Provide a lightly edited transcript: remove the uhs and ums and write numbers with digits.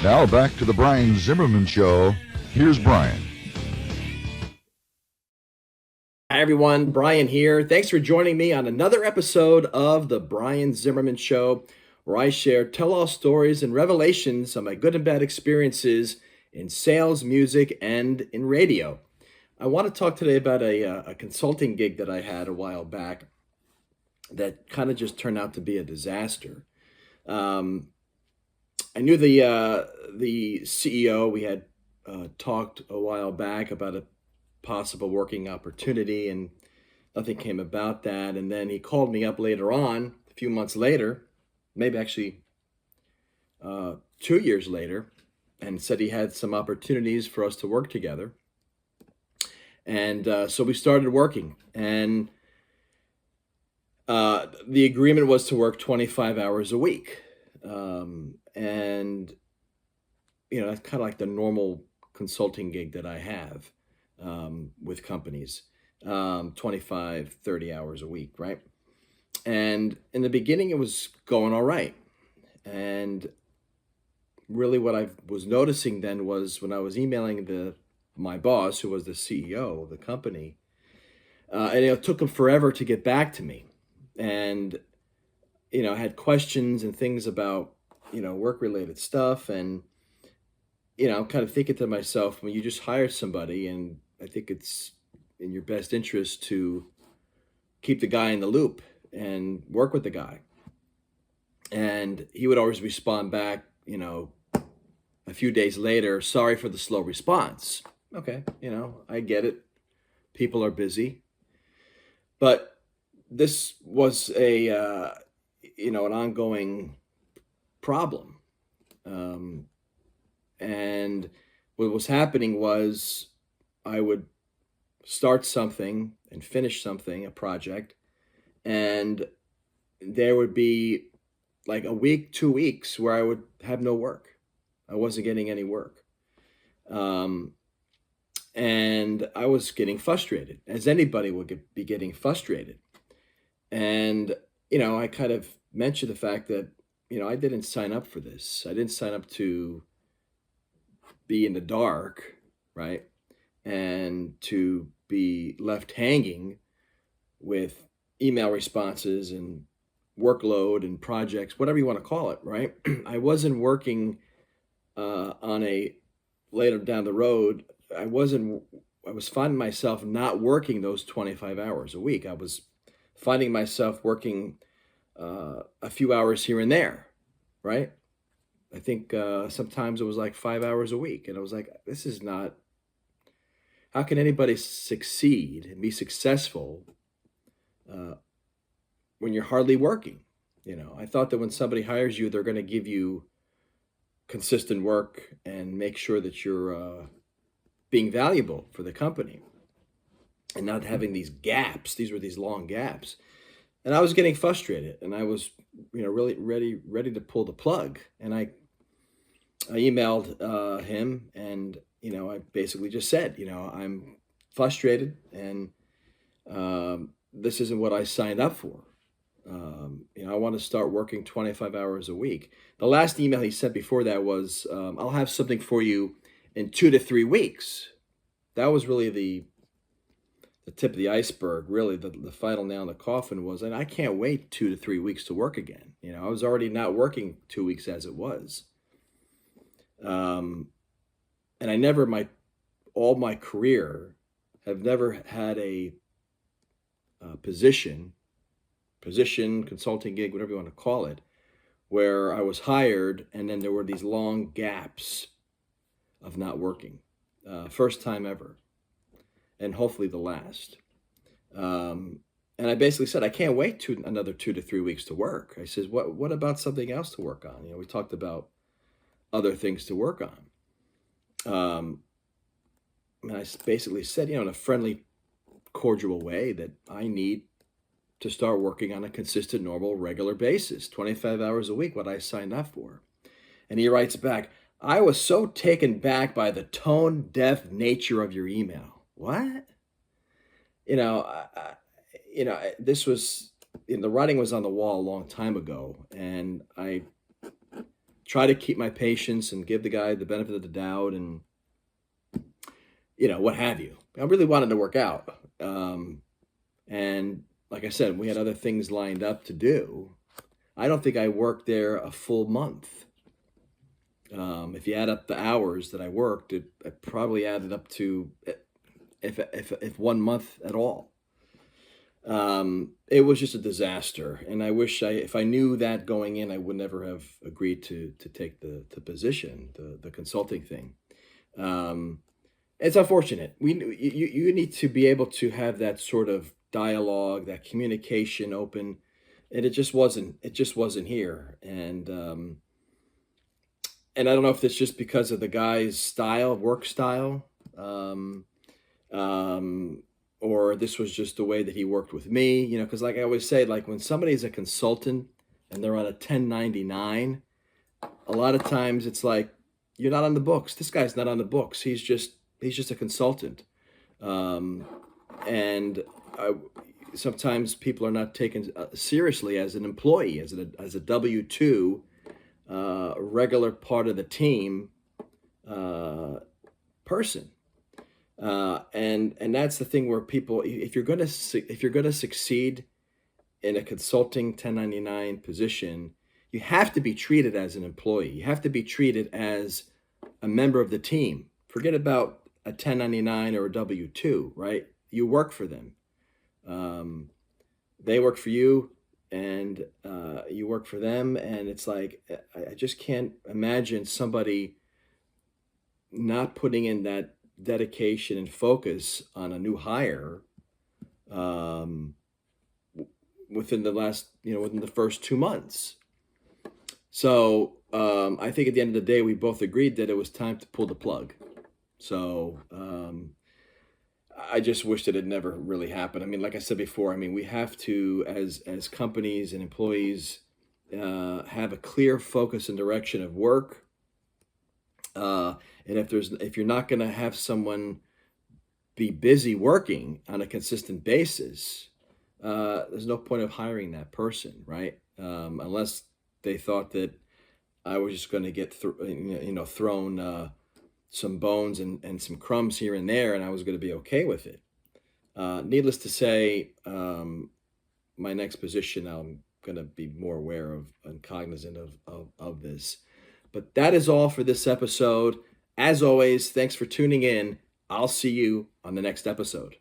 Now back to the Brian Zimmerman Show. Here's Brian. Hi, everyone. Brian here. Thanks for joining me on another episode of The Brian Zimmerman Show, where I share tell all stories and revelations of my good and bad experiences in sales, music, and in radio. I want to talk today about a consulting gig that I had a while back that kind of just turned out to be a disaster. Um, I knew the CEO. We had talked a while back about a possible working opportunity, and nothing came about that. And then he called me up later on, a few months later, maybe actually 2 years later, and said he had some opportunities for us to work together. And so we started working, and the agreement was to work 25 hours a week. And, that's kind of like the normal consulting gig that I have with companies, 25, 30 hours a week, right? And in the beginning, it was going all right. And really what I was noticing then was when I was emailing my boss, who was the CEO of the company, and it took him forever to get back to me. And, I had questions and things about, work-related stuff. And, I'm kind of thinking to myself, when you just hire somebody, and I think it's in your best interest to keep the guy in the loop and work with the guy. And he would always respond back, a few days later, sorry for the slow response. Okay, I get it. People are busy. But this was an ongoing problem. And what was happening was I would start something and finish something, a project, and there would be like a week, 2 weeks where I would have no work. I wasn't getting any work. Um, and I was getting frustrated, as anybody would be getting frustrated. And, I kind of mentioned the fact that, I didn't sign up for this. I didn't sign up to be in the dark, right? And to be left hanging with email responses and workload and projects, whatever you want to call it, right? I wasn't working on a later down the road. I was finding myself not working those 25 hours a week. I was finding myself working a few hours here and there, right? I think sometimes it was like 5 hours a week. And I was like, this is not, how can anybody succeed and be successful uh, when you're hardly working? I thought that when somebody hires you, they're going to give you consistent work and make sure that you're being valuable for the company and not having these gaps. These were these long gaps. And I was getting frustrated, and I was, really ready to pull the plug. And I emailed him, and I basically just said, I'm frustrated, and this isn't what I signed up for. I want to start working 25 hours a week. The last email he sent before that was, I'll have something for you in 2 to 3 weeks. That was really the tip of the iceberg. Really, the final nail in the coffin was, and I can't wait 2 to 3 weeks to work again. I was already not working 2 weeks as it was. And I never, all my career, have never had a position, consulting gig, whatever you want to call it, where I was hired and then there were these long gaps of not working. First time ever, and hopefully the last. And I basically said, I can't wait another 2 to 3 weeks to work. I says, what about something else to work on? We talked about other things to work on. And I basically said, in a friendly, cordial way, that I need to start working on a consistent, normal, regular basis, 25 hours a week, what I signed up for. And he writes back, I was so taken back by the tone-deaf nature of your email. What? This was, the writing was on the wall a long time ago, and I try to keep my patience and give the guy the benefit of the doubt, and what have you. I really wanted to work out, and like I said, we had other things lined up to do. I don't think I worked there a full month. If you add up the hours that I worked, it probably added up to, if 1 month at all. It was just a disaster, and I wish if I knew that going in, I would never have agreed to take the position, the consulting thing. It's unfortunate. You need to be able to have that sort of dialogue, that communication open, and it just wasn't. It just wasn't here, and I don't know if it's just because of the guy's style, work style. Um, or this was just the way that he worked with me, because like I always say, like when somebody's a consultant and they're on a 1099, a lot of times it's like, you're not on the books. This guy's not on the books. He's just a consultant. Um, and sometimes people are not taken seriously as an employee, as a W-2, regular part of the team person. And that's the thing where people, if you're gonna succeed in a consulting 1099 position, you have to be treated as an employee. You have to be treated as a member of the team. Forget about a 1099 or a W-2, right? You work for them. They work for you, and you work for them. And it's like, I just can't imagine somebody not putting in that dedication and focus on a new hire within the first 2 months. So I think at the end of the day, we both agreed that it was time to pull the plug. So I just wish that it never really happened. I mean, like I said before, I mean, we have to, as companies and employees, have a clear focus and direction of work. And if you're not going to have someone be busy working on a consistent basis, there's no point of hiring that person, right? Unless they thought that I was just going to get thrown some bones and some crumbs here and there, and I was going to be okay with it. Needless to say, my next position, I'm going to be more aware of and cognizant of this. But that is all for this episode. As always, thanks for tuning in. I'll see you on the next episode.